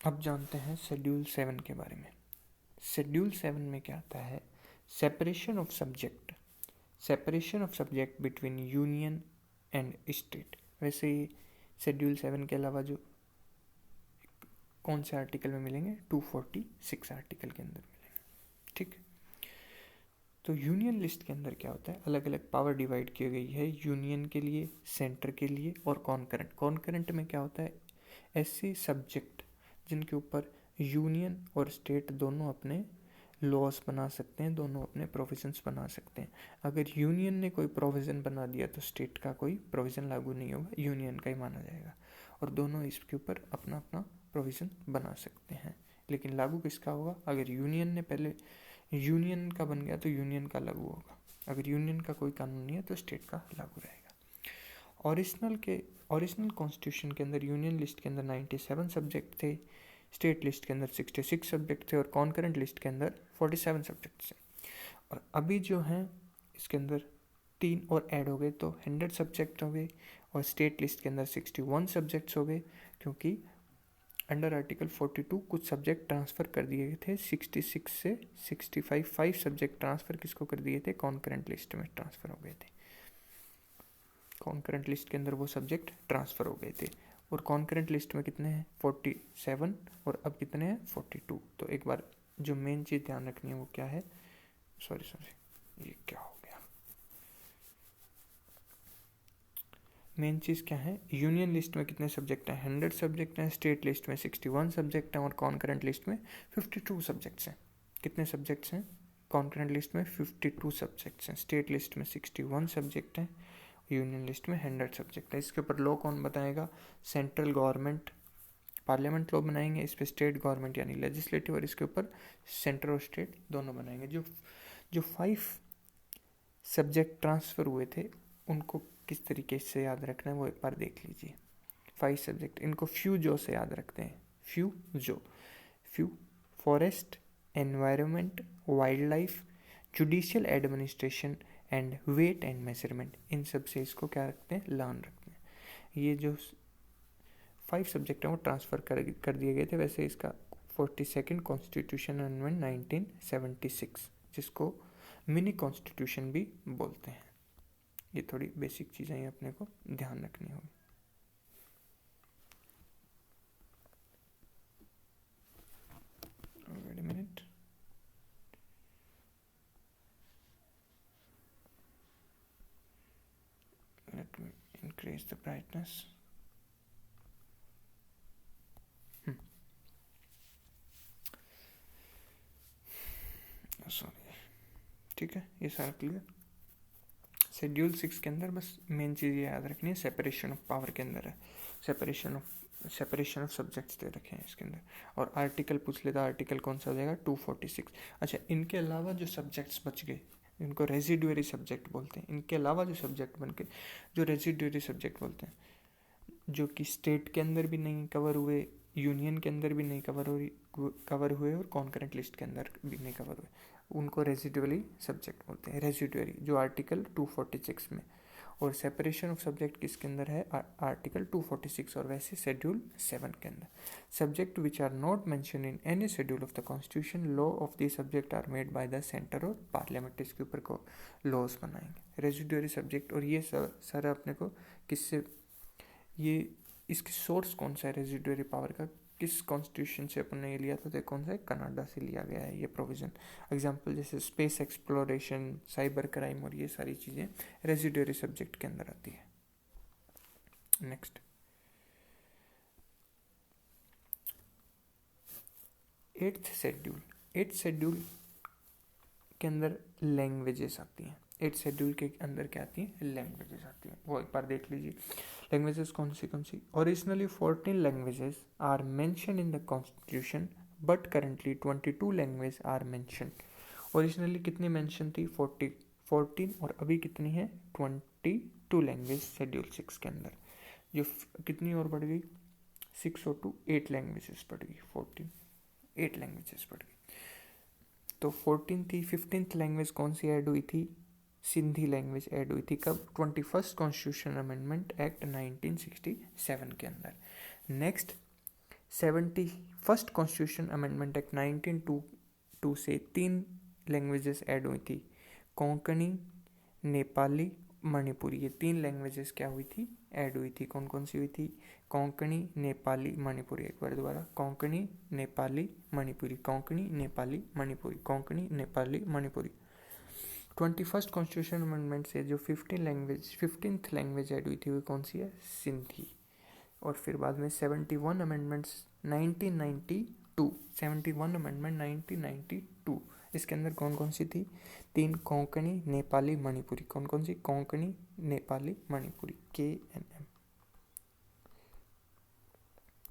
अब जानते हैं शेड्यूल 7 के बारे में। शेड्यूल 7 में क्या आता है? Separation of subject between union and state. वैसे ही शेड्यूल 7 के अलावा जो कौन से आर्टिकल में मिलेंगे? 246 आर्टिकल के अंदर मिलेंगे। ठीक, तो यूनियन लिस्ट के अंदर क्या होता है? अलग अलग पावर डिवाइड की गई है यूनियन के लिए, सेंटर के लिए और कॉन्करेंट में क्या होता है? ऐसे सब्जेक्ट जिनके ऊपर यूनियन और स्टेट दोनों अपने लॉस बना सकते हैं, दोनों अपने प्रोविजंस बना सकते हैं। अगर यूनियन ने कोई प्रोविज़न बना दिया तो स्टेट का कोई प्रोविज़न लागू नहीं होगा, यूनियन का ही माना जाएगा, और दोनों इसके ऊपर अपना अपना प्रोविज़न बना सकते हैं। लेकिन लागू किसका होगा? अगर यूनियन ने पहले यूनियन का बन गया तो यूनियन का लागू होगा, अगर यूनियन का कोई कानून नहीं है तो स्टेट का लागू रहेगा। ओरिजिनल कॉन्स्टिट्यूशन के अंदर यूनियन लिस्ट के अंदर 97 सब्जेक्ट थे, स्टेट लिस्ट के अंदर 66 सब्जेक्ट थे और कॉन्करेंट लिस्ट के अंदर 47 सब्जेक्ट थे। और अभी जो हैं इसके अंदर 3 और ऐड हो गए तो 100 सब्जेक्ट हो गए, और स्टेट लिस्ट के अंदर 61 सब्जेक्ट्स हो गए, क्योंकि अंडर आर्टिकल 42 कुछ सब्जेक्ट ट्रांसफ़र कर दिए गए थे। 66 से 65 5 सब्जेक्ट ट्रांसफ़र किसको कर दिए थे? कॉन्करेंट लिस्ट में ट्रांसफ़र हो गए थे। कॉन्करेंट लिस्ट के अंदर वो सब्जेक्ट ट्रांसफ़र हो गए थे। और कॉन्करेंट लिस्ट में कितने हैं? 47, और अब कितने हैं? 42। तो एक बार जो मेन चीज़ ध्यान रखनी है वो क्या है? सॉरी ये क्या हो गया? मेन चीज़ क्या है? यूनियन लिस्ट में कितने सब्जेक्ट हैं? 100 सब्जेक्ट हैं, स्टेट लिस्ट में 61 सब्जेक्ट हैं और कॉन्करेंट लिस्ट में 52 सब्जेक्ट्स हैं। कितने सब्जेक्ट्स हैं? कॉन्करेंट लिस्ट में 52 सब्जेक्ट्स हैं, स्टेट लिस्ट में 61 सब्जेक्ट हैं, यूनियन लिस्ट में 100 सब्जेक्ट है। इसके ऊपर लॉ कौन बताएगा? सेंट्रल गवर्नमेंट, पार्लियामेंट लॉ बनाएंगे, इस पर स्टेट गवर्नमेंट यानी लेजिस्लेटिव, और इसके ऊपर सेंटर और स्टेट दोनों बनाएंगे। जो 5 सब्जेक्ट ट्रांसफ़र हुए थे उनको किस तरीके से याद रखना है वो एक बार देख लीजिए। 5 सब्जेक्ट, इनको फ्यूजो से याद रखते हैं। Few forest, environment, wildlife, judicial administration and weight and measurement, इन सब से इसको क्या रखते हैं? लान रखते हैं। ये जो 5 सब्जेक्ट हैं वो ट्रांसफ़र कर दिए गए थे। वैसे इसका 42nd कॉन्स्टिट्यूशन अमेंडमेंट 1976, जिसको मिनी कॉन्स्टिट्यूशन भी बोलते हैं। ये थोड़ी बेसिक चीज़ें हैं, अपने को ध्यान रखनी होगी। Wait a minute. Let me increase the brightness. Sorry, ठीक है, ये सारा क्लियर। शेड्यूल 6 के अंदर बस मेन चीज़ ये याद रखनी है, सेपरेशन ऑफ पावर के अंदर है, सेपरेशन ऑफ सब्जेक्ट्स दे रखे हैं इसके अंदर। और आर्टिकल पूछ लेता, आर्टिकल कौन सा हो जाएगा? 246। अच्छा, इनके अलावा जो सब्जेक्ट्स बच गए इनको रेजिडुअरी सब्जेक्ट बोलते हैं। इनके अलावा जो सब्जेक्ट बन के जो रेजिडुअरी सब्जेक्ट बोलते हैं, जो कि स्टेट के अंदर भी नहीं कवर हुए, यूनियन के अंदर भी नहीं कवर हुए और कॉन्करेंट लिस्ट के अंदर भी नहीं कवर हुए, उनको रेजिडुअली सब्जेक्ट बोलते हैं। रेजिडुअरी जो आर्टिकल 246 में, और सेपरेशन ऑफ सब्जेक्ट किसके अंदर है? आर्टिकल 246 और वैसे शेड्यूल 7 के अंदर। Subject which are not mention in any schedule of the constitution, law of the subject are made by the centre और पार्लियामेंट, इसके ऊपर को लॉज बनाएंगे। रेजिडुअरी सब्जेक्ट, और ये सारा अपने को किससे, ये इसकी सोर्स कौन सा है रेजिडुअरी पावर का? किस कॉन्स्टिट्यूशन से अपन ने ये लिया था? तो कौन सा है? कनाडा से लिया गया है ये प्रोविज़न। एग्जांपल जैसे स्पेस एक्सप्लोरेशन, साइबर क्राइम, और ये सारी चीज़ें रेजिडुअरी सब्जेक्ट के अंदर आती है। नेक्स्ट, 8th शेड्यूल के अंदर लैंग्वेजेस आती हैं। 8th शेड्यूल के अंदर क्या आती हैं? लैंग्वेजेस आती हैं, वो एक बार देख लीजिए। लैंग्वेजेस कौन सी? Originally 14 languages are mention in the constitution, but currently 22 language are mention. Originally कितनी मेंशन थी? 14, और अभी कितनी है? 22 लैंग्वेज शेड्यूल 6 के अंदर। जो कितनी और बढ़ गई? 6 और 2 8 लैंग्वेजेस बढ़ गई, 14 8 लैंग्वेजेस बढ़ गई। तो 14 थी, 15th लैंग्वेज कौन सी ऐड हुई थी? सिंधी लैंग्वेज ऐड हुई थी कब? 21st कॉन्स्टिट्यूशन अमेंडमेंट एक्ट 1967 के अंदर। Next 71st constitution amendment act 1922 से 3 लैंग्वेजेस ऐड हुई थी, कोंकणी, नेपाली, मणिपुरी। ये 3 लैंग्वेजेस क्या हुई थी? ऐड हुई थी। कौन कौन सी हुई थी? कोंकणी, नेपाली, मणिपुरी। एक बार दोबारा, Konkani, Nepali, Manipuri, Konkani, Nepali, Manipuri, Konkani, Nepali, Manipuri. 21st constitution amendment से जो 15th लैंग्वेज ऐड हुई थी वो कौन सी है? सिंधी। और फिर बाद में 71 अमेंडमेंट्स 1992, 71 अमेंडमेंट 1992, इसके अंदर कौन कौन सी थी? 3, कोंकणी, नेपाली, मणिपुरी। कौन कौन सी? कोंकणी, नेपाली, मणिपुरी, KNM,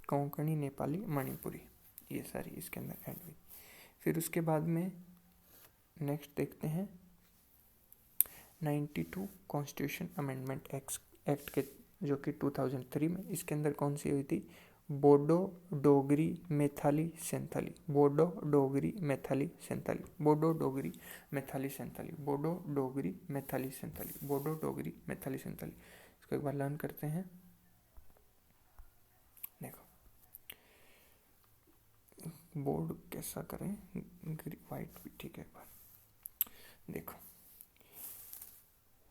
कोंकणी, नेपाली, मणिपुरी, ये सारी इसके अंदर ऐड हुई। फिर उसके बाद में नेक्स्ट देखते हैं 92 कॉन्स्टिट्यूशन अमेंडमेंट एक्ट के, जो कि 2003 में, इसके अंदर कौन सी हुई थी? बोडो, डोगरी, मैथिली, संथाली। बोडो, डोगरी, मैथिली, संथाली। बोडो, डोगरी, मैथिली, संथाली। बोडो, डोगरी, मैथिली, संथाली। बोडो, डोगरी, मैथिली, संथाली। इसको एक बार लर्न करते हैं। देखो बोर्ड कैसा करें, वाइट भी ठीक है। एक बार देखो,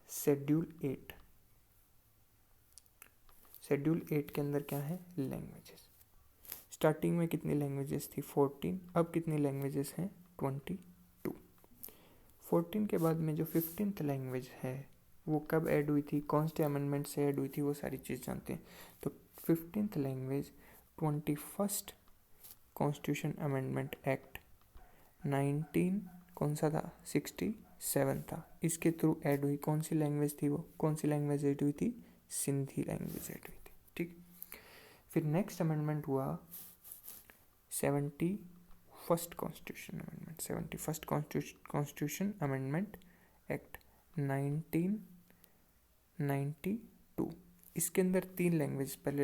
शेड्यूल 8 के अंदर क्या है? लैंग्वेजेस। स्टार्टिंग में कितनी लैंग्वेजेस थी? 14। अब कितनी लैंग्वेजेस हैं? 22। 14 के बाद में जो 15th लैंग्वेज है वो कब ऐड हुई थी? कौन से अमेंडमेंट से ऐड हुई थी? वो सारी चीज़ जानते हैं। तो 15th language 21st constitution amendment act 19 कौन सा था? 67 था। इसके थ्रू ऐड हुई। कौन सी लैंग्वेज थी वो? कौन सी लैंग्वेज ऐड हुई थी? सिंधी लैंग्वेज ऐड हुई थी। ठीक। फिर नेक्स्ट अमेंडमेंट हुआ 71st constitution amendment, 71st constitution amendment act 1992। इसके अंदर 3 लैंग्वेज, पहले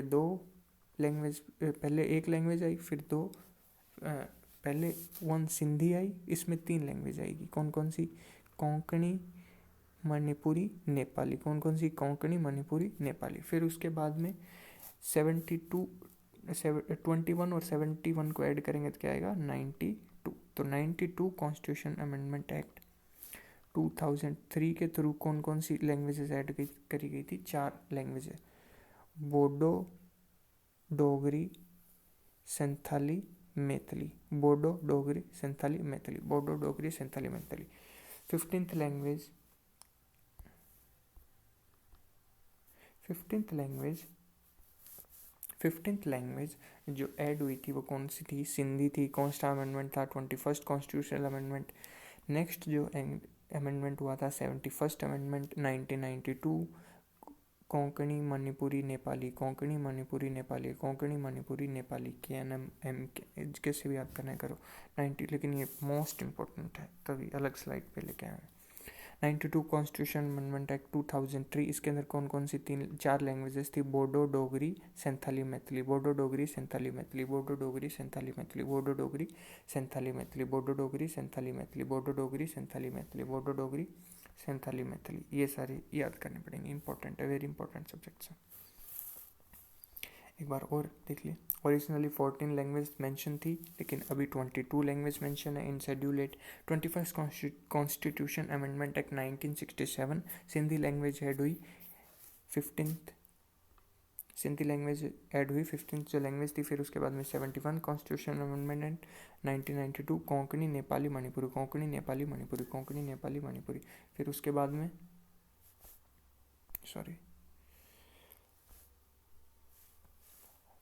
एक लैंग्वेज आई, फिर 2, पहले 1 सिंधी आई, इसमें 3 लैंग्वेज आएगी। कौन कौन सी? कोंकणी, मणिपुरी, नेपाली। कौन कौन सी? कोंकणी, मणिपुरी, नेपाली। फिर उसके बाद में 21 और 71 को ऐड करेंगे तो क्या आएगा? 92। तो 92 कॉन्स्टिट्यूशन अमेंडमेंट एक्ट 2003 के थ्रू कौन कौन सी लैंग्वेजेस ऐड करी गई थी? 4 languages, Bodo, Dogri, Santhali, Maithili. Bodo, Dogri, Santhali, Maithili. Bodo, Dogri, Santhali, Maithili. 15th language जो ऐड हुई थी वो कौन सी थी? सिंधी थी। कौन सा अमेंडमेंट था? 21st constitutional amendment. नेक्स्ट जो अमेंडमेंट हुआ था 71st amendment 1992, Konkani, Manipuri, Nepali. Konkani, Manipuri, Nepali. Konkani, Manipuri, Nepali, KNM कैसे भी याद करना है करो। 90, लेकिन ये मोस्ट इम्पोर्टेंट है, तभी अलग स्लाइड पे लेके आए। 92 कॉन्स्टिट्यूशन अमेंडमेंट एक्ट 2003, इसके अंदर कौन कौन सी 4 लैंग्वेजेस थी? बोडो, डोगरी, संथाली, मैथिली। बोडो, डोगरी, संथाली, मैथिली। बोडो, डोगरी, संथाली, मैथिली। बोडो, डोगरी, संथाली, मैथिली। बोडो, डोगरी, संथाली, मैथिली। बोडो, डोगरी, संथाली, मैथिली। बोडो, डोगरी, संथाली, मैथिली। ये सारे याद करने पड़ेंगे, इंपॉर्टेंट है, वेरी इंपॉर्टेंट सब्जेक्ट्स हैं। एक बार और देख लिए, ओरिजिनली 14 लैंग्वेज मेंशन थी, लेकिन अभी 22 लैंग्वेज मेंशन है इन schedule 8। 21st constitution amendment act 1967, Sindhi language add हुई 15th, सिंधी लैंग्वेज ऐड हुई 15th जो लैंग्वेज थी। फिर उसके बाद में 71 constitution amendment act 1992, Konkani, Nepali, Manipuri. Konkani, Nepali, Manipuri. Konkani, Nepali, Manipuri. फिर उसके बाद में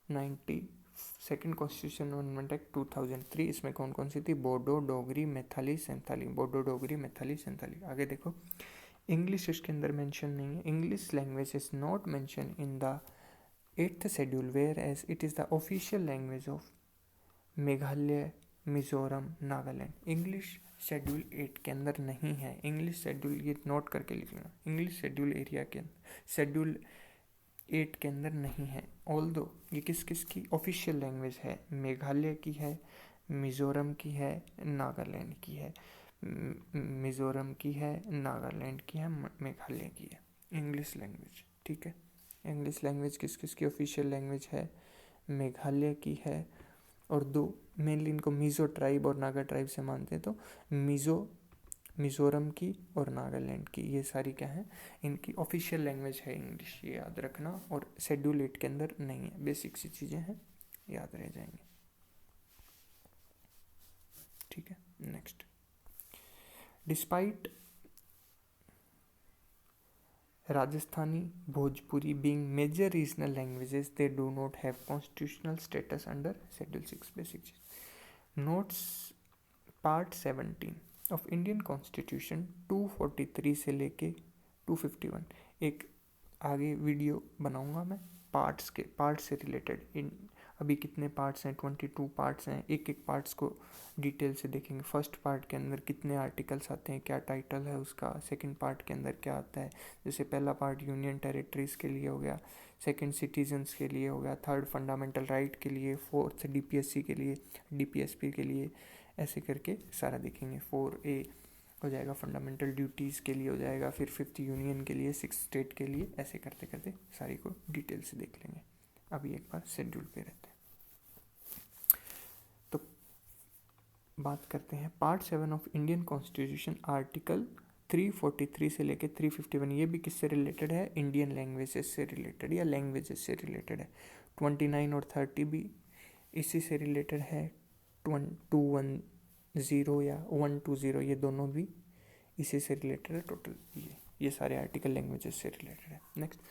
92nd कॉन्स्टिट्यूशन अमेंडमेंट एक्ट 2003, इसमें कौन कौन सी थी? बोडो, डोगरी, मैथिली, संथाली। बोडो, डोगरी, मैथिली, संथाली। आगे देखो, इंग्लिश इसके अंदर मेंशन नहीं है। English language is not mention in the 8th schedule, whereas it is the official language of Meghalaya, Mizoram, Nagaland. English schedule 8 के अंदर नहीं है। इंग्लिश शेड्यूल, ये नोट करके लिख लेना, इंग्लिश शेड्यूल एरिया के शेड्यूल 8 के अंदर नहीं है। ऑल्दो ये किस किस की ऑफिशियल लैंग्वेज है? मेघालय की है, मिजोरम की है, नागालैंड की है। मिज़ोरम की है, नागालैंड की है, मेघालय की है। इंग्लिश लैंग्वेज, ठीक है। इंग्लिश लैंग्वेज किस किस की ऑफिशियल लैंग्वेज है? मेघालय की है, और दो मेनली इनको मिज़ो ट्राइब और नागा ट्राइब से मानते हैं, तो मिज़ोरम की और नागालैंड की, ये सारी क्या है, इनकी ऑफिशियल लैंग्वेज है इंग्लिश, ये याद रखना। और शेड्यूल 8 के अंदर नहीं है, बेसिक सी चीज़ें हैं, याद रह जाएंगे, ठीक है। Next, despite Rajasthani, Bhojpuri being major regional languages, they do not have constitutional status under Schedule 6 basic. Notes part 17 of Indian constitution 243 से लेके 251, एक आगे वीडियो बनाऊंगा मैं पार्ट से रिलेटेड। अभी कितने पार्ट्स हैं? 22 पार्ट्स हैं। एक एक पार्ट्स को डिटेल से देखेंगे। फर्स्ट पार्ट के अंदर कितने आर्टिकल्स आते हैं, क्या टाइटल है उसका, सेकंड पार्ट के अंदर क्या आता है। जैसे पहला पार्ट यूनियन टेरिटरीज के लिए हो गया, सेकंड सिटीजन्स के लिए हो गया, थर्ड फंडामेंटल राइट के लिए, फोर्थ डीपीएससी के लिए, डीपीएसपी के लिए, ऐसे करके सारा देखेंगे। 4A हो जाएगा फंडामेंटल ड्यूटीज़ के लिए हो जाएगा, फिर 5th यूनियन के लिए, 6th स्टेट के लिए, ऐसे करते करते सारी को डिटेल से देख लेंगे। अभी एक बार शेड्यूल पे रहते हैं, तो बात करते हैं part 7 of Indian constitution, article 343 से लेके 351। ये भी किससे रिलेटेड है? इंडियन लैंग्वेजेस से रिलेटेड या लैंग्वेजेस से रिलेटेड है। 29 और 30 भी इसी से रिलेटेड है। 210 या 120, ये दोनों भी इसी से रिलेटेड है। टोटल ये सारे आर्टिकल लैंग्वेजेस से रिलेटेड है। Next,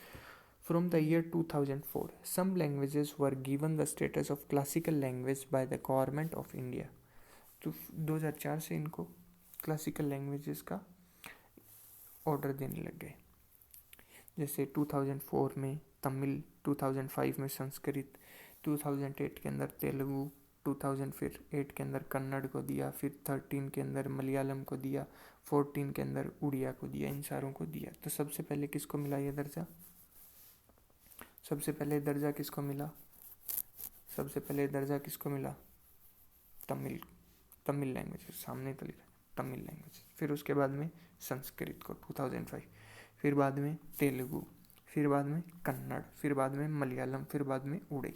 from the year 2004 some languages were given the status of classical language by the government of India. तो 2004 से इनको क्लासिकल लैंग्वेजेस का ऑर्डर देने लग गए। जैसे 2004 में तमिल, 2005 में संस्कृत, 2008 के अंदर तेलुगु, 2008 के अंदर कन्नड़ को दिया, फिर 13 के अंदर मलयालम को दिया, 14 के अंदर उड़िया को दिया, इन सारों को दिया। तो सबसे पहले किसको मिला ये दर्जा? सबसे पहले दर्जा किसको मिला? सबसे पहले दर्जा किसको मिला? तमिल लैंग्वेज, सामने तो लिखा तमिल लैंग्वेज। फिर उसके बाद में संस्कृत को 2005, फिर बाद में तेलुगु, फिर बाद में कन्नड़, फिर बाद में मलयालम, फिर बाद में उड़िया।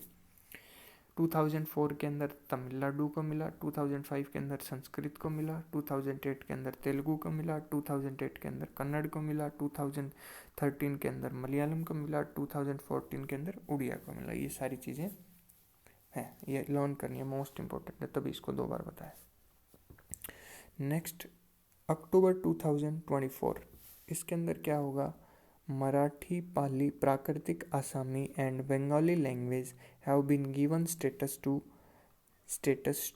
2004 के अंदर तमिलनाडु को मिला, 2005 के अंदर संस्कृत को मिला, 2008 के अंदर तेलुगु को मिला, 2008 के अंदर कन्नड़ को मिला, 2013 के अंदर मलयालम को मिला, 2014 के अंदर उड़िया को मिला। ये सारी चीज़ें हैं, ये लर्न करनी है, मोस्ट इंपॉर्टेंट है, तभी इसको 2 बार बताया। नेक्स्ट, अक्टूबर 2024, इसके अंदर क्या होगा? मराठी, पाली, प्राकृतिक, आसामी and Bengali language have been given status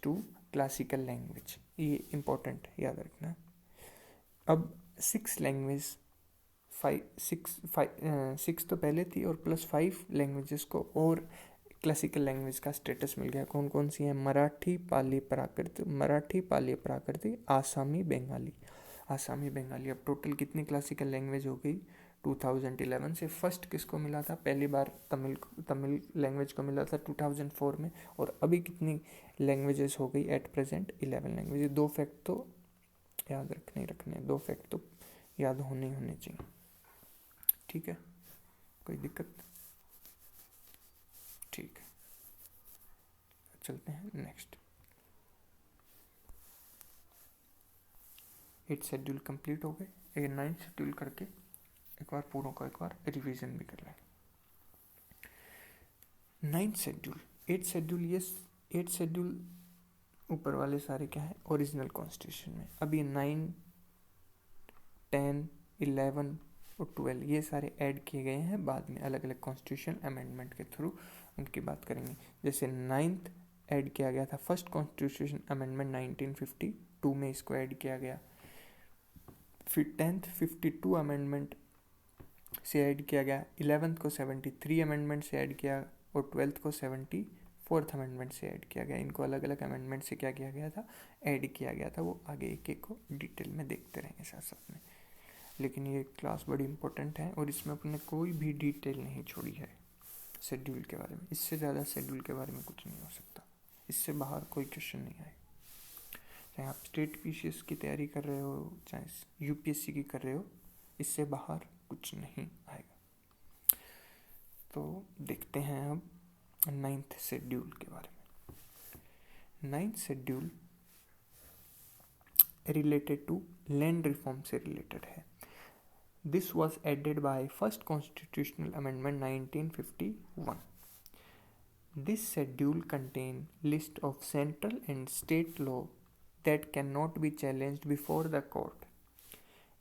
to classical language. ये इंपॉर्टेंट याद रखना। अब 6 लैंग्वेज, 6 तो पहले थी और प्लस 5 लैंग्वेजेस को और क्लासिकल लैंग्वेज का स्टेटस मिल गया। कौन कौन सी है? मराठी, पाली, प्राकृतिक, आसामी, बंगाली। अब टोटल कितनी क्लासिकल लैंग्वेज हो गई? 2011 से। फर्स्ट किसको मिला था? पहली बार तमिल लैंग्वेज को मिला था 2004 में। और अभी कितनी लैंग्वेजेस हो गई एट प्रेजेंट? 11 लैंग्वेज। 2 फैक्ट तो याद रखने 2 फैक्ट तो याद होने चाहिए, ठीक है। कोई दिक्कत? ठीक है, चलते हैं नेक्स्ट। 8 शेड्यूल कंप्लीट हो गए। ये 9 शेड्यूल करके एक बार पूरों का एक बार रिवीजन भी कर लेंगे। 9 शेड्यूल, 8 शेड्यूल, ये 8 शेड्यूल ऊपर वाले सारे क्या है? ओरिजिनल कॉन्स्टिट्यूशन में। अब ये 9, 10, 11 और 12 ये सारे ऐड किए गए हैं बाद में अलग अलग कॉन्स्टिट्यूशन अमेंडमेंट के थ्रू, उनकी बात करेंगे। जैसे 9th ऐड किया गया था, फर्स्ट कॉन्स्टिट्यूशन अमेंडमेंट 1952 में इसको ऐड किया गया। फिर 10th 52 अमेंडमेंट से ऐड किया गया, 11th को 73 अमेंडमेंट से ऐड किया और 12th को 74th अमेंडमेंट से ऐड किया गया। इनको अलग अलग अमेंडमेंट से क्या किया गया था? ऐड किया गया था। वो आगे एक एक को डिटेल में देखते रहेंगे साथ साथ में। लेकिन ये क्लास बड़ी इंपॉर्टेंट है और इसमें अपने कोई भी डिटेल नहीं छोड़ी है शेड्यूल के बारे में। इससे ज़्यादा शेड्यूल के बारे में कुछ नहीं हो सकता, इससे बाहर कोई क्वेश्चन नहीं आए। चाहे आप स्टेट पीसीएस की तैयारी कर रहे हो, चाहे यूपीएससी की कर रहे हो, इससे बाहर कुछ नहीं आएगा। तो देखते हैं अब 9th शेड्यूल के बारे में। 9th schedule related to land reform से रिलेटेड है। This was added by first constitutional amendment 1951. This schedule contain list of central and state law that can not be challenged before the court.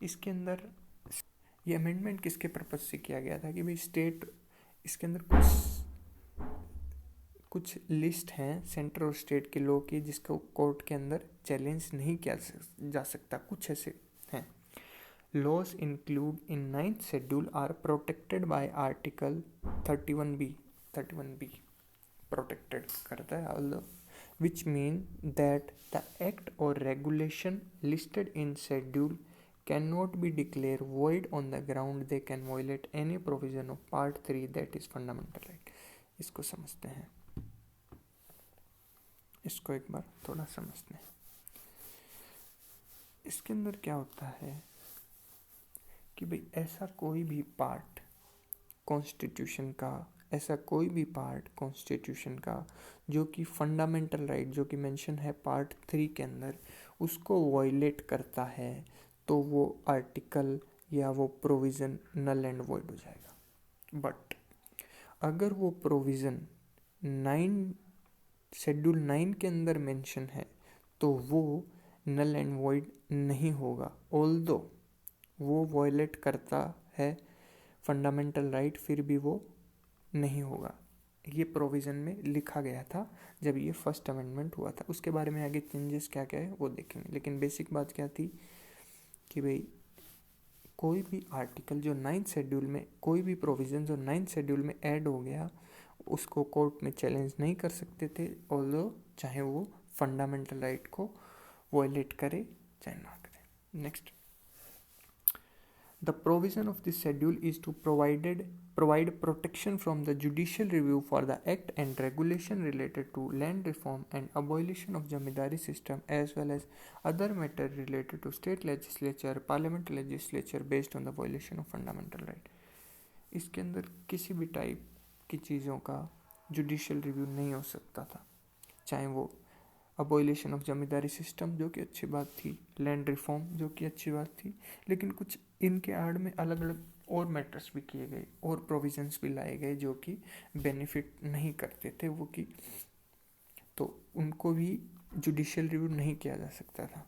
इसके अंदर ये amendment किसके purpose से किया गया था कि भाई स्टेट, इसके अंदर कुछ लिस्ट हैं सेंट्रल और स्टेट के लॉ की जिसको कोर्ट के अंदर चैलेंज नहीं किया जा सकता, कुछ ऐसे हैं। Laws include in 9th schedule are protected by article 31B protected करता है, although which mean that the act or regulation listed in schedule cannot be declared void on the ground they can violate any provision of part 3 that is fundamental right. इसको समझते हैं, इसको एक बार थोड़ा समझते हैं। इसके अंदर क्या होता है कि भाई ऐसा कोई भी पार्ट कॉन्स्टिट्यूशन का, ऐसा कोई भी पार्ट कॉन्स्टिट्यूशन का जो कि फंडामेंटल राइट जो कि मेंशन है पार्ट 3 के अंदर, उसको वायलेट करता है तो वो आर्टिकल या वो प्रोविज़न नल एंड वॉइड हो जाएगा। बट अगर वो प्रोविज़न 9 शेड्यूल 9 के अंदर मेंशन है तो वो नल एंड वॉइड नहीं होगा, ऑल्दो वो वायलेट करता है फंडामेंटल राइट, फिर भी वो नहीं होगा। ये प्रोविज़न में लिखा गया था जब ये फर्स्ट अमेंडमेंट हुआ था। उसके बारे में आगे चेंजेस क्या क्या है वो देखेंगे, लेकिन बेसिक बात क्या थी कि भाई कोई भी आर्टिकल जो 9th शेड्यूल में, कोई भी प्रोविज़न जो 9th शेड्यूल में ऐड हो गया उसको कोर्ट में चैलेंज नहीं कर सकते थे, ऑल्दो चाहे वो फंडामेंटल राइट को वायलेट करे चाहे ना करे। Next, the provision of this schedule is to provide protection from the judicial review for the act and regulation related to land reform and abolition of zamindari system as well as other matter related to state legislature, parliament legislature based on the violation of fundamental right. इसके अंदर किसी भी type की चीज़ों का judicial review नहीं हो सकता था, चाहे वो अबॉलिशन ऑफ जमींदारी सिस्टम जो कि अच्छी बात थी, लैंड रिफॉर्म जो कि अच्छी बात थी, लेकिन कुछ इनके आड़ में अलग अलग और मैटर्स भी किए गए और प्रोविजंस भी लाए गए जो कि बेनिफिट नहीं करते थे वो कि, तो उनको भी जुडिशियल रिव्यू नहीं किया जा सकता था।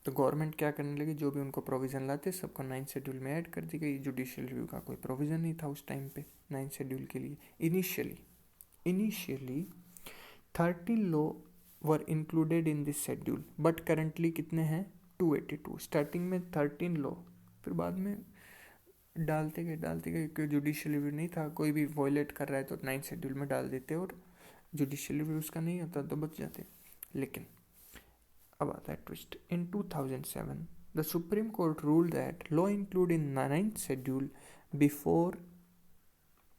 तो गवर्नमेंट क्या करने लगी, जो भी उनको प्रोविज़न लाते सबको 9th शेड्यूल में ऐड कर दी गई। जुडिशियल रिव्यू का कोई प्रोविज़न नहीं था उस टाइम पे 9th शेड्यूल के लिए। Initially 13 law were included in this schedule, but currently कितने हैं 282। स्टार्टिंग में 13 लॉ, फिर बाद में डालते गए क्योंकि जुडिशियल रिव्यू नहीं था, कोई भी वॉयलेट कर रहा है तो 9th शेड्यूल में डाल देते और जुडिशियल रिव्यू उसका नहीं होता तो बच जाते। लेकिन अब आता है twist. In 2007 the Supreme Court ruled that law include in 9th schedule before,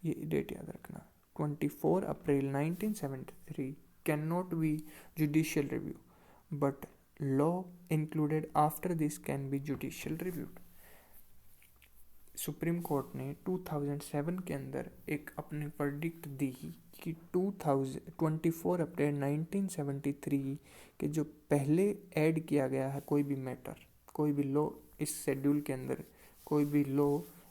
ये डेट याद रखना, 24 अप्रैल 1973 cannot be judicial review, but law included after this can be judicial reviewed. Supreme court ने 2007 के अंदर एक अपनी वर्डिक्ट दी कि 24 अप्रैल 1973 के जो पहले ऐड किया गया है कोई भी मैटर, कोई भी लॉ इस शेड्यूल के अंदर, कोई भी लॉ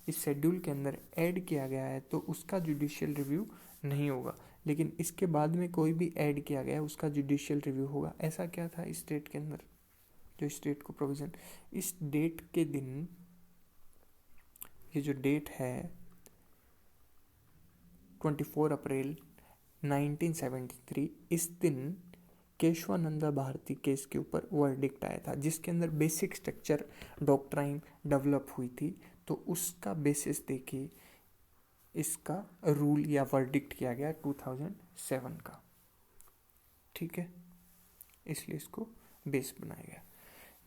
इस शेड्यूल के अंदर ऐड किया गया है तो उसका जुडिशियल रिव्यू नहीं होगा, लेकिन इसके बाद में कोई भी ऐड किया गया उसका जुडिशियल रिव्यू होगा। ऐसा क्या था इस स्टेट के अंदर, जो स्टेट को प्रोविज़न, इस डेट के दिन, ये जो डेट है 24 अप्रैल 1973, इस दिन केशवानंदा भारती केस के ऊपर वर्डिक्ट आया था जिसके अंदर बेसिक स्ट्रक्चर डॉक्ट्राइन डेवलप हुई थी, तो उसका बेसिस देखिए इसका रूल या वर्डिक्ट किया गया 2007 का, ठीक है, इसलिए इसको बेस बनाया गया।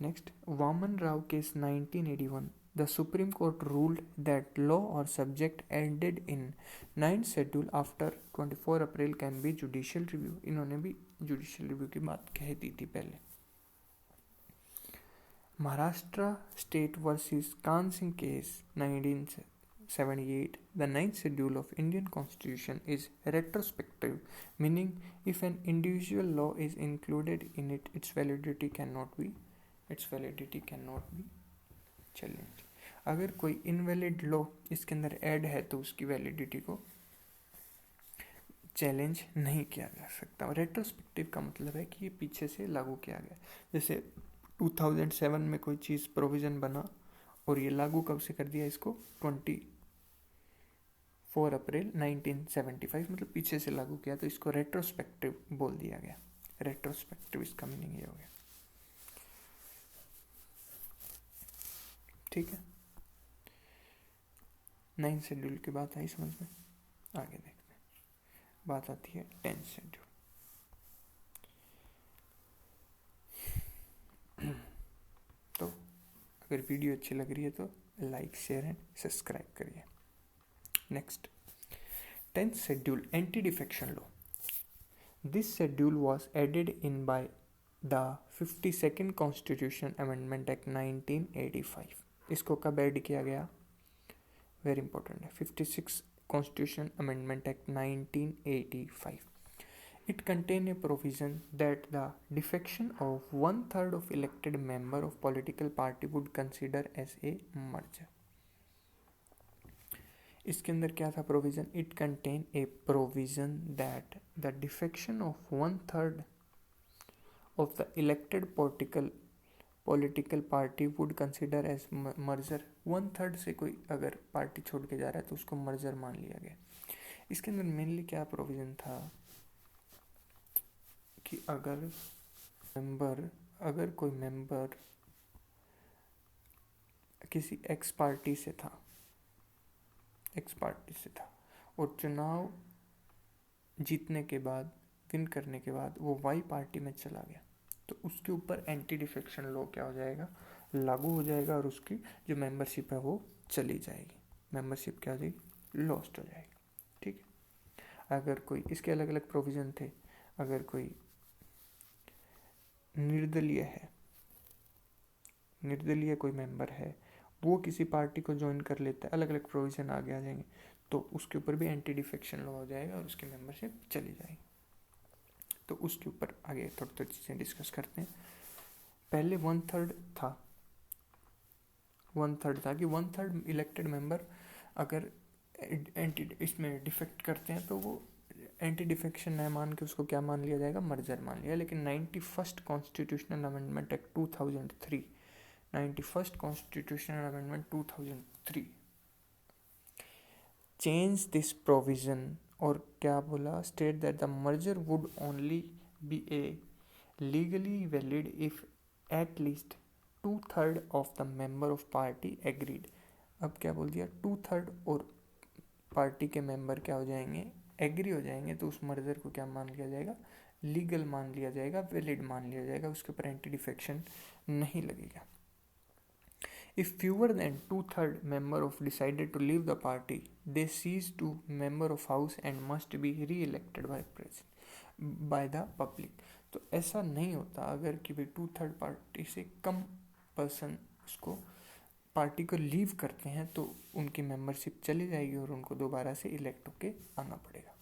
Next, Waman Rao case 1981, the Supreme Court ruled that law और subject added in 9th schedule after 24 April can be judicial review. इन्होंने भी जुडिशियल रिव्यू की बात कह दी थी पहले। Maharashtra state versus Kan Singh case 1978, the ninth schedule of Indian Constitution is retrospective, meaning if an individual law is included in it, its validity cannot be challenged. अगर कोई इनवैलिड लॉ इसके अंदर ऐड है तो उसकी वैलिडिटी को चैलेंज नहीं किया जा सकता। रेट्रोस्पेक्टिव का मतलब है कि ये पीछे से लागू किया गया। जैसे 2007 में कोई चीज़ प्रोविज़न बना और ये लागू कब से कर दिया, इसको 24 अप्रैल 1975, मतलब पीछे से लागू किया, तो इसको रेट्रोस्पेक्टिव बोल दिया गया। रेट्रोस्पेक्टिव इसका मीनिंग ये हो गया। ठीक है, 9th शेड्यूल की बात आई समझ में। आगे देखते हैं, बात आती है 10th शेड्यूल। तो अगर वीडियो अच्छी लग रही है तो लाइक, शेयर एंड सब्सक्राइब करिए। Next, 10th schedule, anti defection law. This schedule was added in by the 52nd constitution amendment act 1985। इसको कब ऐड किया गया, वेरी इंपॉर्टेंट है, 56 constitution amendment act 1985। It contained a provision that the defection of 1/3 of elected member of political party would consider as a merger. इसके अंदर क्या था provision? It contained a provision that the defection of 1/3 of the elected political party would consider as merger. 1/3 से कोई अगर party छोड़ के जा रहा है तो उसको मर्जर मान लिया गया। इसके अंदर मेनली क्या प्रोविजन था कि अगर कोई मेंबर किसी एक्स पार्टी से था और चुनाव जीतने के बाद, विन करने के बाद वो वाई पार्टी में चला गया, तो उसके ऊपर एंटी डिफेक्शन लॉ क्या हो जाएगा, लागू हो जाएगा और उसकी जो मेंबरशिप है वो चली जाएगी, मेंबरशिप क्या हो जाएगी, लॉस्ट हो जाएगी। ठीक है, अगर कोई, इसके अलग अलग प्रोविजन थे, अगर कोई निर्दलीय कोई मेंबर है, वो किसी पार्टी को ज्वाइन कर लेता है, अलग अलग प्रोविजन आगे आ जाएंगे, तो उसके ऊपर भी एंटी डिफेक्शन लॉ हो जाएगा और उसकी मेंबरशिप चली जाएगी। तो उसके ऊपर आगे थोड़ी चीज़ें डिस्कस करते हैं। पहले 1/3 था कि 1/3 इलेक्टेड मेंबर अगर इसमें डिफेक्ट करते हैं तो वो एंटी डिफेक्शन न मान के उसको क्या मान लिया जाएगा, मर्जर मान लिया। लेकिन 91st constitutional amendment act 2003 91st constitutional amendment 2003 change this provision, और क्या बोला, state that the merger would only be a legally valid if at least 2/3 of the member of party agreed. अब क्या बोल दिया, 2/3 और पार्टी के मेंबर क्या हो जाएंगे, एग्री हो जाएंगे, तो उस मर्जर को क्या मान लिया जाएगा, लीगल मान लिया जाएगा, वैलिड मान लिया जाएगा, उसके ऊपर एंटी डिफेक्शन नहीं लगेगा। If fewer than 2/3 member of decided to leave the party, they cease to member of house and must be re-elected by the public। तो ऐसा नहीं होता अगर कि भाई 2/3 पार्टी से कम पर्सन उसको पार्टी को लीव करते हैं तो उनकी मेंबरशिप चली जाएगी और उनको दोबारा से इलेक्ट होके आना पड़ेगा।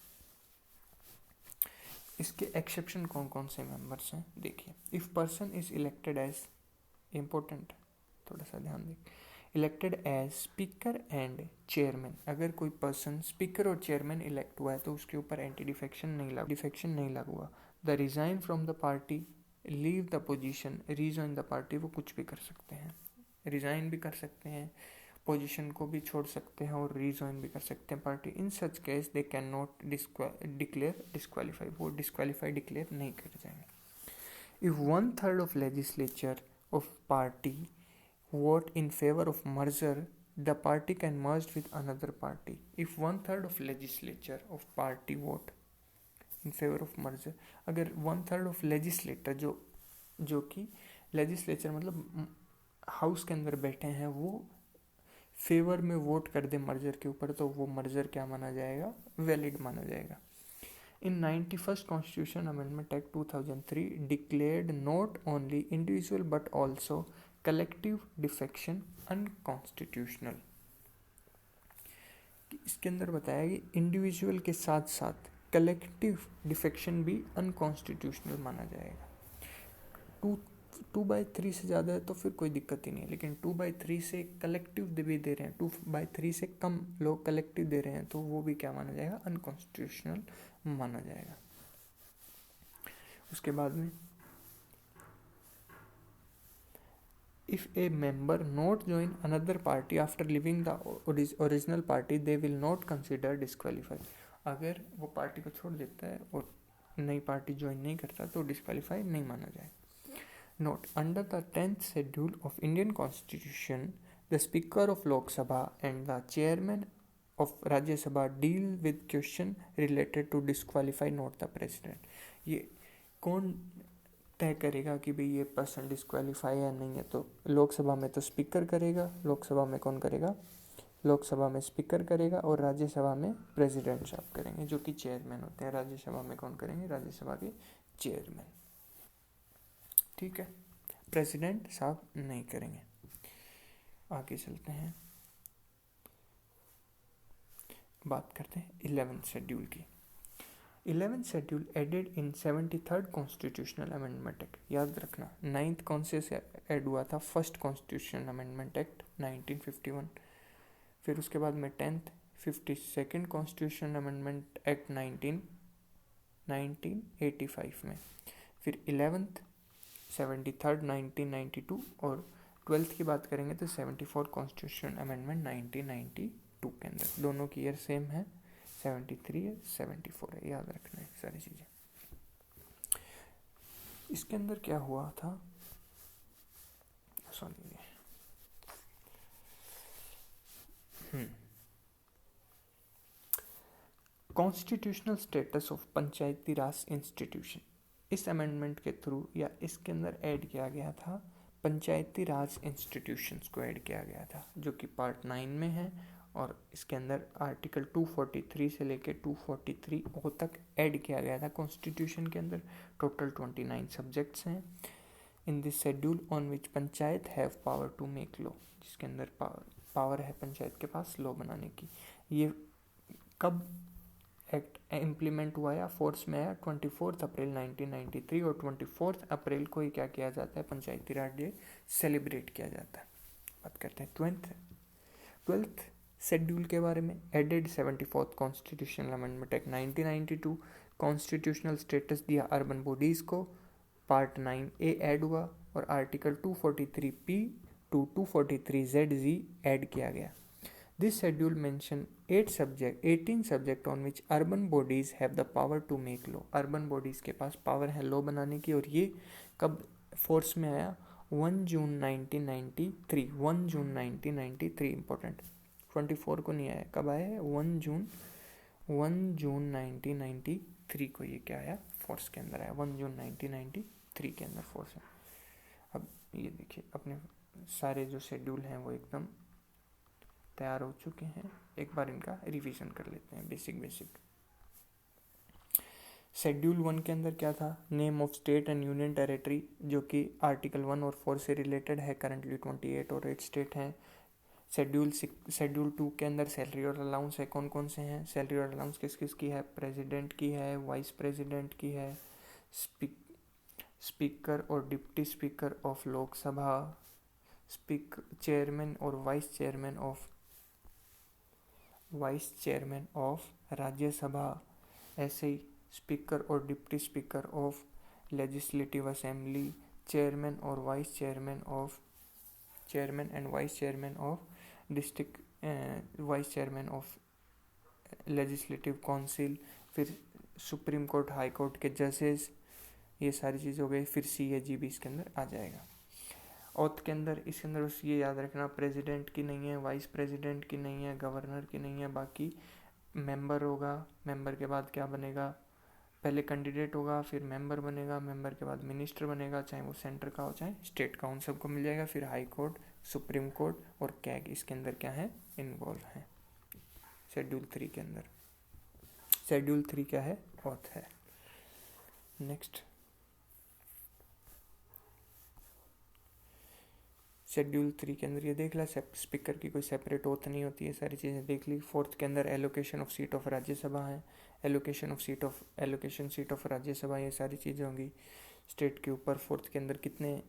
इसके एक्सेप्शन कौन कौन से मेंबर्स हैं देखिए। If person is elected as, important थोड़ा सा ध्यान दें, elected as speaker and chairman, अगर कोई पर्सन स्पीकर और चेयरमैन इलेक्ट हुआ है तो उसके ऊपर एंटी डिफेक्शन नहीं लागू हुआ। The resign from the party, leave the position, rejoin the party, वो कुछ भी कर सकते हैं, रिजाइन भी कर सकते हैं, पोजीशन को भी छोड़ सकते हैं और रीजॉइन भी कर सकते हैं party. In such case they can not declare disqualify, वो डिस्क्वालीफाई डिक्लेयर नहीं कर जाएंगे। If 1/3 of legislature of party vote in favor of merger, the party can merge with another party. If 1/3 of legislature of party vote in favor of merger, अगर 1/3 of legislator जो कि legislature मतलब house के अंदर बैठे हैं, वो favour में वोट कर दे मर्जर के ऊपर, तो वो मर्जर क्या माना जाएगा, वैलिड माना जाएगा। In 91st Constitution Amendment Act 2003 declared not only individual but also collective defection unconstitutional. इसके अंदर बताया कि इंडिविजुअल के साथ साथ कलेक्टिव डिफेक्शन भी अनकॉन्स्टिट्यूशनल माना जाएगा। 2/3 से ज़्यादा है तो फिर कोई दिक्कत ही नहीं है, लेकिन 2/3 से कलेक्टिव भी दे रहे हैं, 2/3 से कम लोग कलेक्टिव दे रहे हैं तो वो भी क्या माना जाएगा, अनकॉन्स्टिट्यूशनल माना जाएगा। उसके बाद में if a member not join another party after leaving the original party they will not consider disqualified। अगर वो पार्टी को छोड़ देता है और नई पार्टी ज्वाइन नहीं करता तो डिस्क्वालीफाई नहीं माना जाए। Note, under the 10th schedule of Indian constitution the speaker of Lok Sabha and the chairman of Rajya Sabha deal with question related to disqualify not the president. ये कौन तय करेगा कि भाई ये पर्सन डिस्क्वालीफाई है नहीं है? तो लोकसभा में तो स्पीकर करेगा, लोकसभा में कौन करेगा, लोकसभा में स्पीकर करेगा और राज्यसभा में प्रेसिडेंट साहब करेंगे जो कि चेयरमैन होते हैं। राज्यसभा में कौन करेंगे, राज्यसभा के चेयरमैन। ठीक है, प्रेसिडेंट साहब नहीं करेंगे। आगे चलते हैं, बात करते हैं 11th शेड्यूल की। 11th schedule added in 73rd constitutional amendment act. याद रखना 9th कौन से ऐड हुआ था, फर्स्ट कॉन्स्टिट्यूशनल अमेंडमेंट एक्ट 1951। फिर उसके बाद में 10th 52nd constitutional amendment act 1985 में। फिर 11th 73rd 1992 और 12th की बात करेंगे तो 74 कॉन्स्टिट्यूशनल अमेंडमेंट 1992 के अंदर। दोनों की ईयर सेम है, 73 है, 74 है, याद रखना है सारी चीज़ें। इसके अंदर क्या हुआ था, constitutional status of Panchayati Raj institution. इस अमेंडमेंट के थ्रू या इसके अंदर ऐड किया गया था पंचायती राज इंस्टीट्यूशंस को ऐड किया गया था, जो कि पार्ट 9 में है और इसके अंदर आर्टिकल 243 से लेके 243O तक ऐड किया गया था कॉन्स्टिट्यूशन के अंदर। टोटल 29 सब्जेक्ट्स हैं in this schedule on which panchayat have power to make law, जिसके अंदर पावर है पंचायत के पास लॉ बनाने की। ये कब एक्ट इम्प्लीमेंट हुआ या फोर्स में आया, 24 अप्रैल 1993 और 24 अप्रैल को ही क्या किया जाता है, पंचायती राज डे सेलिब्रेट किया जाता है। बात करते हैं 12th शेड्यूल के बारे में। Added 74th constitutional amendment act 1992 constitutional status दिया अर्बन बॉडीज को। पार्ट 9A ऐड हुआ और article 243P to 243ZZ add किया गया। This schedule mention 18 subject on which urban bodies have the power to make law. Urban bodies के पास power है law बनाने की, और ये कब फोर्स में आया, 1 जून 1993। 1 जून 1993 इंपॉर्टेंट, 24 को नहीं आया। कब आया है, 1 जून 1993 को ये क्या आया, फोर्स के अंदर आया। 1 जून 1993 के अंदर फोर्स है। अब ये देखिए अपने सारे जो शेड्यूल हैं वो एकदम तैयार हो चुके हैं। एक बार इनका रिवीजन कर लेते हैं बेसिक। शेड्यूल 1 के अंदर क्या था, name of state and union territory, जो कि आर्टिकल 1 और 4 से रिलेटेड है। करंटली 28 और 8 स्टेट हैं। शेड्यूल 2 के अंदर सैलरी और अलाउंस है, कौन कौन से हैं, सैलरी और अलाउंस किस किस की है, प्रेसिडेंट की है, वाइस प्रेसिडेंट की है, स्पीकर और deputy speaker of Lok Sabha, chairman और वाइस चेयरमैन ऑफ राज्यसभा, ऐसे ही स्पीकर और deputy speaker of legislative assembly, chairman and vice chairman of district, vice chairman of legislative council, फिर सुप्रीम कोर्ट, हाई कोर्ट के जजेस, ये सारी चीज़ हो गई। फिर CAG भी इसके अंदर आ जाएगा। ऑथ के अंदर इसके अंदर बस ये याद रखना, प्रेसिडेंट की नहीं है, वाइस प्रेसिडेंट की नहीं है, गवर्नर की नहीं है, बाकी मेंबर होगा। मेंबर के बाद क्या बनेगा, पहले कैंडिडेट होगा, फिर मेंबर बनेगा, मेंबर के बाद मिनिस्टर बनेगा, चाहे वो सेंटर का हो चाहे स्टेट का, उन सबको मिल जाएगा। फिर हाई कोर्ट, सुप्रीम कोर्ट और कैग इसके अंदर क्या है, इन्वॉल्व है शेड्यूल 3 के अंदर। शेड्यूल 3 क्या है, ऑथ है। नेक्स्ट शेड्यूल 3 के अंदर ये देख ला, स्पीकर की कोई सेपरेट ओथ नहीं होती है, सारी चीज़ें देख ली। फोर्थ के अंदर allocation of seat of Rajya Sabha है, एलोकेशन सीट ऑफ राज्यसभा, ये सारी चीज़ें होंगी स्टेट के ऊपर। फोर्थ के अंदर कितने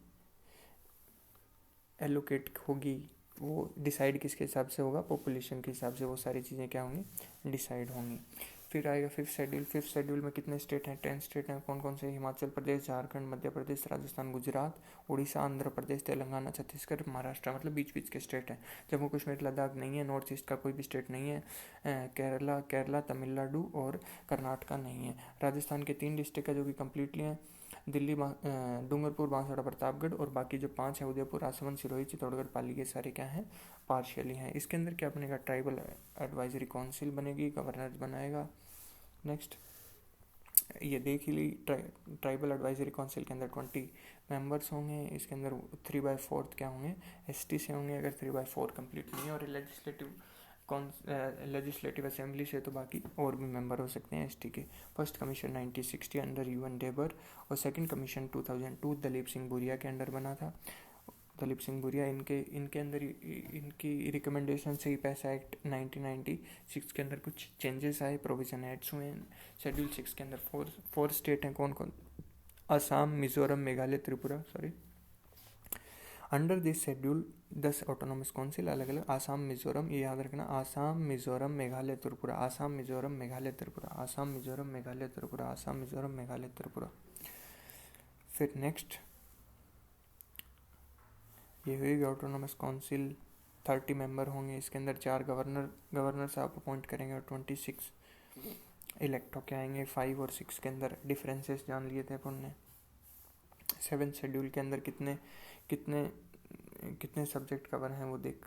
एलोकेट होगी वो डिसाइड किसके हिसाब से होगा, पॉपुलेशन के हिसाब से, वो सारी चीज़ें क्या होंगी, डिसाइड होंगी। फिर आएगा फिफ्थ शेड्यूल में कितने स्टेट हैं, 10 स्टेट हैं। कौन कौन से, हिमाचल प्रदेश, झारखंड, मध्य प्रदेश, राजस्थान, गुजरात, उड़ीसा, आंध्र प्रदेश, तेलंगाना, छत्तीसगढ़, महाराष्ट्र, मतलब बीच बीच के स्टेट हैं। जम्मू कश्मीर लद्दाख नहीं है, नॉर्थ ईस्ट का कोई भी स्टेट नहीं है, केरला, तमिलनाडु और कर्नाटका नहीं है। राजस्थान के 3 डिस्ट्रिक्ट है जो कि कम्प्लीटली हैं, दिल्ली, डूंगरपुर, बांसवाड़ा, प्रतापगढ़, और बाकी जो 5 है उदयपुर, राजसमंद, सिरोही, चित्तौड़गढ़, पाली, ये सारे क्या हैं, पार्शियली हैं। इसके अंदर क्या बनेगा, ट्राइबल एडवाइजरी काउंसिल बनेगी, गवर्नर बनाएगा। नेक्स्ट ये देख ही ली, ट्राइबल एडवाइजरी काउंसिल के अंदर 20 मेंबर्स होंगे। इसके अंदर 3/4 क्या होंगे, एसटी से होंगे, अगर 3/4 कंप्लीट नहीं है। और लेजिस्लेटिव असेंबली से तो बाकी और भी मेंबर हो सकते हैं एसटी के। फर्स्ट कमीशन 1960 अंडर यूएन डेबर, और सेकंड कमीशन 2002 दलीप सिंह बुरिया के अंडर बना था। दलीप सिंह बुरिया इनके अंदर इनकी रिकमेंडेशन से ही पैसा एक्ट 1996 के अंदर कुछ चेंजेस आए, प्रोविजन एड्स हुए हैं। शेड्यूल 6 के अंदर 4 स्टेट हैं, कौन कौन, Assam, Mizoram, Meghalaya, Tripura, under this schedule 10 autonomous council अलग अलग, आसाम, मिजोरम, ये याद रखना, आसाम, मिजोरम, मेघालय, त्रिपुरा, आसाम, मिजोरम, मेघालय, त्रिपुरा, आसाम, मिजोरम, मेघालय, त्रिपुरा, आसाम, मिजोरम, मेघालय, त्रिपुरा। फिर नेक्स्ट ये हुई ऑटोनॉमस काउंसिल, 30 मेंबर होंगे। इसके अंदर 4 गवर्नर साहब अपॉइंट करेंगे, और 26 इलेक्ट होके आएंगे। 5 और 6 के अंदर डिफरेंसेस जान लिए थे अपन ने। 7 शेड्यूल के अंदर कितने कितने कितने सब्जेक्ट कवर हैं वो देख,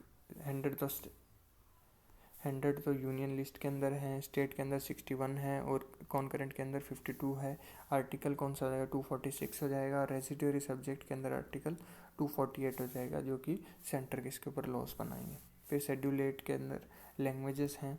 100 तो यूनियन लिस्ट के अंदर हैं, स्टेट के अंदर 61 है, और कॉन्करेंट के अंदर 52 है। आर्टिकल कौन सा हो जाएगा, 246 हो जाएगा। रेसिडुअरी सब्जेक्ट के अंदर आर्टिकल 248 हो जाएगा, जो कि सेंटर के इसके ऊपर लॉस बनाएंगे। फिर शेड्यूल 8 के अंदर लैंग्वेजेस हैं,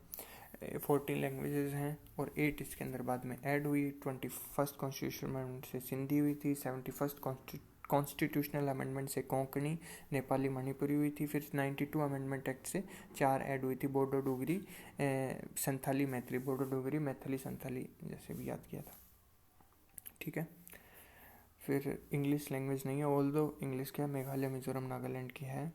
14 लैंग्वेजेस हैं, और 8 इसके अंदर बाद में ऐड हुई। 21st कॉन्स्टिट्यूशन अमेंडमेंट से सिंधी हुई थी, 71st कॉन्स्टिट्यूशनल अमेंडमेंट से कोंकणी, नेपाली, मणिपुरी हुई थी। फिर 92 अमेंडमेंट एक्ट से 4 ऐड हुई थी, बोडो डोगरी, संथाली, मैथिली, बोडो डोगरी, मैथिली, संथाली, जैसे भी याद किया था, ठीक है। फिर इंग्लिश लैंग्वेज नहीं है, ऑल दो इंग्लिश क्या मेघालय, मिजोरम, नागालैंड की है।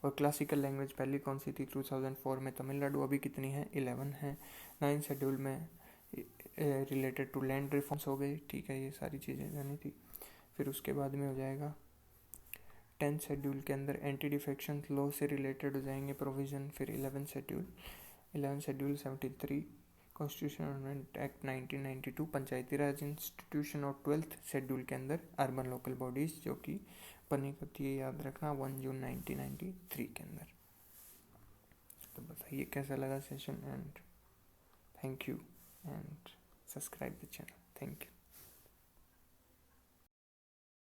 और क्लासिकल लैंग्वेज पहली कौन सी थी, 2004 में तमिलनाडु, अभी कितनी है, 11 है। 9 शेड्यूल में रिलेटेड टू लैंड रिफॉर्म्स हो गई, ठीक है, ये सारी चीज़ें जानी थी। फिर उसके बाद में हो जाएगा 10 शेड्यूल के अंदर एंटी डिफेक्शन लॉ से रिलेटेड हो जाएंगे प्रोविज़न। फिर 11 शेड्यूल 73 कॉन्स्टिट्यूशन अमेंडमेंट एक्ट 1992 पंचायती राज इंस्टीट्यूशन, और 12th शेड्यूल के अंदर अर्बन लोकल बॉडीज़ जो कि बनी होती है, याद रखना, 1 जून 1993 के अंदर। तो बताइए कैसा लगा session, and thank you, and subscribe the channel, thank you.